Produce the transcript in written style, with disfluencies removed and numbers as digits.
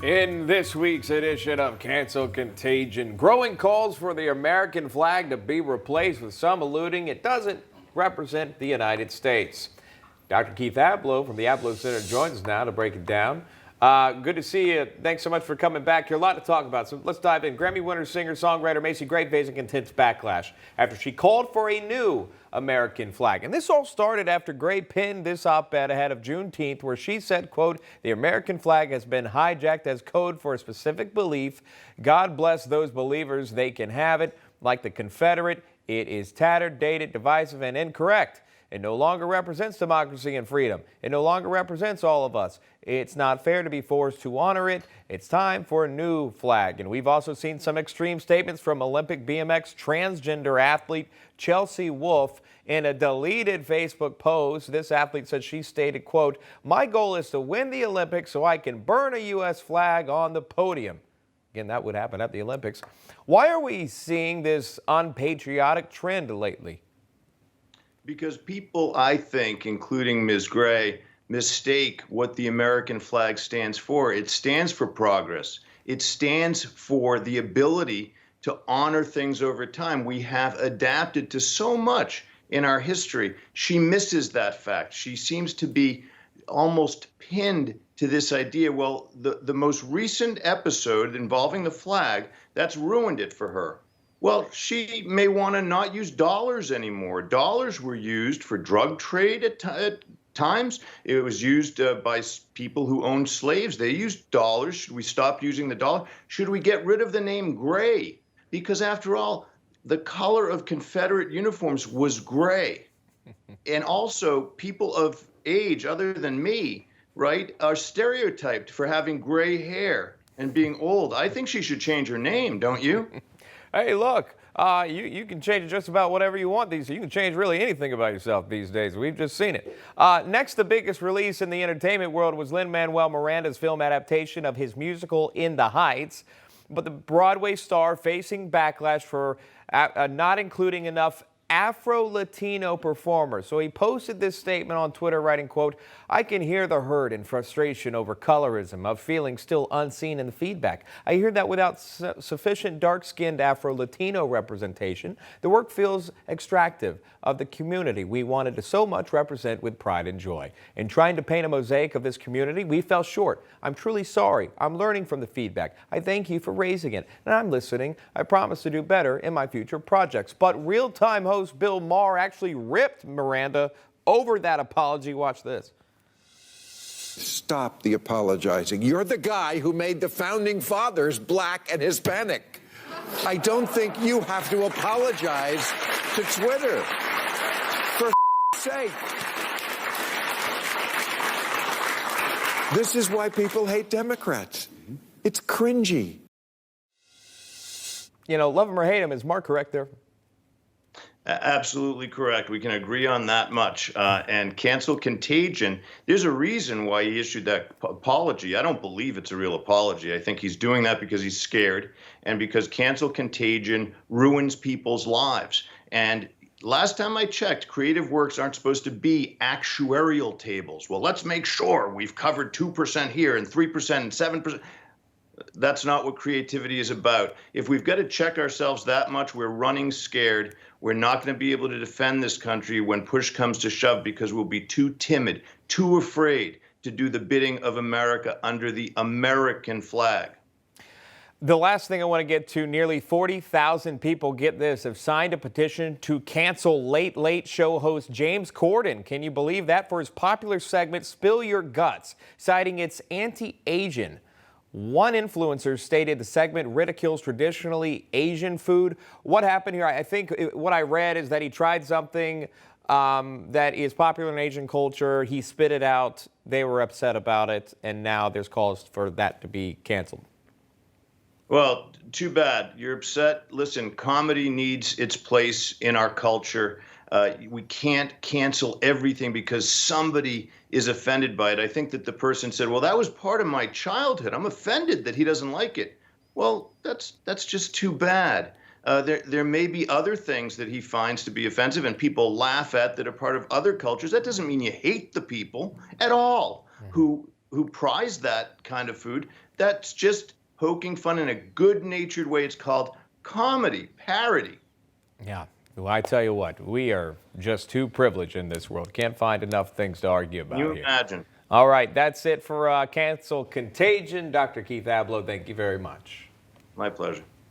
In this week's edition of Cancel Contagion, growing calls for the American flag to be replaced, with some alluding it doesn't represent the United States. Dr. Keith Ablow from the Ablow Center joins us now to break it down. Good to see you. Thanks so much for coming back. Here, a lot to talk about, so let's dive in. Grammy winner, singer, songwriter Macy Gray facing intense backlash after she called for a new American flag. And this all started after Gray penned this op-ed ahead of Juneteenth, where she said, quote, "The American flag has been hijacked as code for a specific belief. God bless those believers. They can have it. Like the Confederate, it is tattered, dated, divisive, and incorrect. It no longer represents democracy and freedom. It no longer represents all of us. It's not fair to be forced to honor it. It's time for a new flag." And we've also seen some extreme statements from Olympic BMX transgender athlete Chelsea Wolfe. In a deleted Facebook post, this athlete said she stated, quote, "My goal is to win the Olympics so I can burn a U.S. flag on the podium." Again, that would happen at the Olympics. Why are we seeing this unpatriotic trend lately? Because people, I think, including Ms. Gray, mistake what the American flag stands for. It stands for progress. It stands for the ability to honor things over time. We have adapted to so much in our history. She misses that fact. She seems to be almost pinned to this idea. Well, the most recent episode involving the flag, that's ruined it for her. Well, she may want to not use dollars anymore. Dollars were used for drug trade at times. It was used by people who owned slaves. They used dollars. Should we stop using the dollar? Should we get rid of the name gray? Because after all, the color of Confederate uniforms was gray. And also, people of age other than me, right, are stereotyped for having gray hair and being old. I think she should change her name, don't you? Hey, look, you can change just about whatever you want these days. You can change really anything about yourself these days. We've just seen it. Next, the biggest release in the entertainment world was Lin-Manuel Miranda's film adaptation of his musical In the Heights. But the Broadway star facing backlash for not including enough Afro-Latino performers. So he posted this statement on Twitter writing, quote, "I can hear the hurt and frustration over colorism, of feeling still unseen in the feedback. I hear that without sufficient dark-skinned Afro-Latino representation, the work feels extractive of the community we wanted to so much represent with pride and joy. In trying to paint a mosaic of this community, we fell short. I'm truly sorry. I'm learning from the feedback. I thank you for raising it, and I'm listening. I promise to do better in my future projects." But real-time host Bill Maher actually ripped Miranda over that apology. Watch this. Stop the apologizing. You're the guy who made the founding fathers black and Hispanic. I don't think you have to apologize to Twitter. For sake. This is why people hate Democrats. It's cringy. You know, love him or hate him, is Mark correct there? Absolutely correct. We can agree on that much. And Cancel Contagion, there's a reason why he issued that apology. I don't believe it's a real apology. I think he's doing that because he's scared and because Cancel Contagion ruins people's lives. And last time I checked, creative works aren't supposed to be actuarial tables. Well, let's make sure we've covered 2% here and 3% and 7%. That's not what creativity is about. If we've got to check ourselves that much, we're running scared. We're not going to be able to defend this country when push comes to shove because we'll be too timid, too afraid to do the bidding of America under the American flag. The last thing I want to get to, nearly 40,000 people, get this, have signed a petition to cancel Late Late Show host James Corden. Can you believe that? For his popular segment, Spill Your Guts, citing it's anti-Asian. One influencer stated the segment ridicules traditionally Asian food. What happened here? I think what I read is that he tried something that is popular in Asian culture. He spit it out. They were upset about it. And now there's calls for that to be canceled. Well, too bad. You're upset. Listen, comedy needs its place in our culture. We can't cancel everything because somebody is offended by it. I think that the person said, well, that was part of my childhood. I'm offended that he doesn't like it. Well, that's just too bad. There may be other things that he finds to be offensive and people laugh at that are part of other cultures. That doesn't mean you hate the people at all who who prize that kind of food, that's just poking fun in a good-natured way. It's called comedy, parody. Yeah. Well, I tell you what, we are just too privileged in this world. Can't find enough things to argue about Can you here. imagine? All right, that's it for Cancel Contagion. Dr. Keith Ablow, thank you very much. My pleasure.